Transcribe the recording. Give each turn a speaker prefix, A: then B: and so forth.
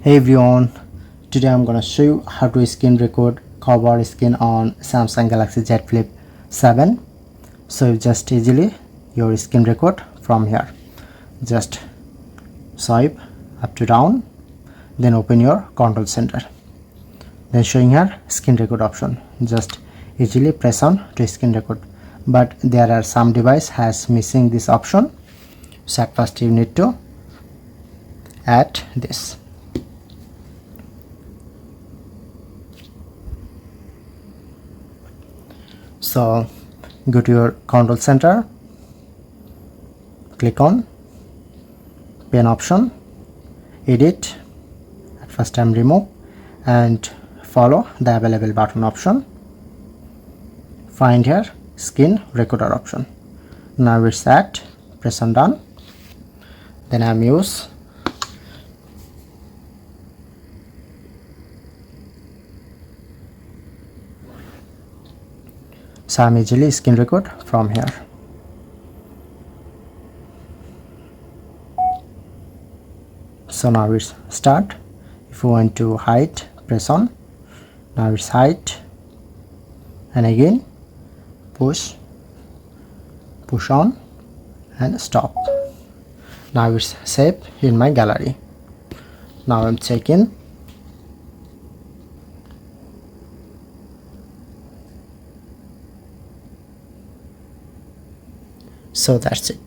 A: Hey everyone, today I'm gonna show you how to screen record cover screen on Samsung Galaxy Z Flip 7. So you just easily your screen record from here. Just swipe up to down, then open your control center. Then showing here screen record option. Just easily press on to screen record. But there are some device has missing this option. So at first you need to add this. So go to your control center, click on pen option, edit, at first time remove, and follow the available button option. Find here screen recorder option. Now it's set, press on done. Then I'm use so I'm easily screen record from here. So now it's start. If you want to hide, press on. Now it's hide, and again push on and stop. Now it's saved in my gallery. Now I'm checking. So that's it.